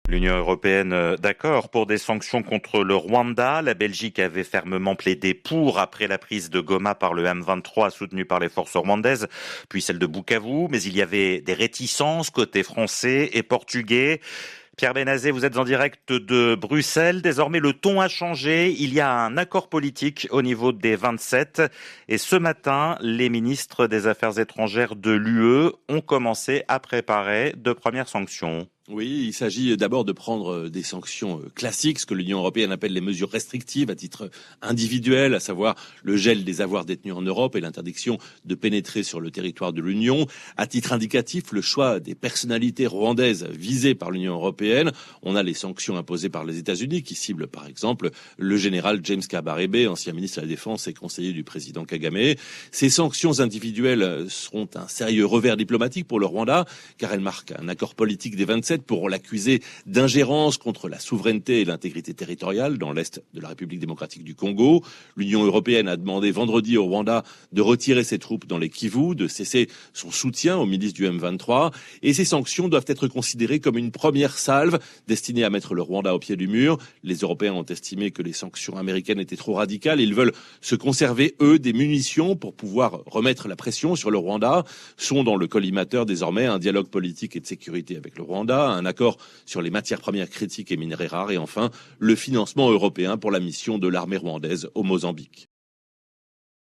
L'Union européenne, d'accord pour des sanctions contre le Rwanda. La Belgique avait fermement plaidé pour après la prise de Goma par le M23 soutenu par les forces rwandaises, puis celle de Bukavu. Mais il y avait des réticences côté français et portugais. Pierre Benazet, vous êtes en direct de Bruxelles. Désormais, le ton a changé. Il y a un accord politique au niveau des 27. Et ce matin, les ministres des Affaires étrangères de l'UE ont commencé à préparer de premières sanctions. Oui, il s'agit d'abord de prendre des sanctions classiques, ce que l'Union européenne appelle les mesures restrictives à titre individuel, à savoir le gel des avoirs détenus en Europe et l'interdiction de pénétrer sur le territoire de l'Union. À titre indicatif, le choix des personnalités rwandaises visées par l'Union européenne. On a les sanctions imposées par les États-Unis qui ciblent par exemple le général James Kabarebe, ancien ministre de la Défense et conseiller du président Kagame. Ces sanctions individuelles seront un sérieux revers diplomatique pour le Rwanda, car elles marquent un accord politique des 27 pour l'accuser d'ingérence contre la souveraineté et l'intégrité territoriale dans l'est de la République démocratique du Congo. L'Union européenne a demandé vendredi au Rwanda de retirer ses troupes dans les Kivu, de cesser son soutien aux milices du M23. Et ces sanctions doivent être considérées comme une première salve destinée à mettre le Rwanda au pied du mur. Les Européens ont estimé que les sanctions américaines étaient trop radicales. Ils veulent se conserver, eux, des munitions pour pouvoir remettre la pression sur le Rwanda. Sont dans le collimateur désormais un dialogue politique et de sécurité avec le Rwanda, un accord sur les matières premières critiques et minerais rares et enfin le financement européen pour la mission de l'armée rwandaise au Mozambique.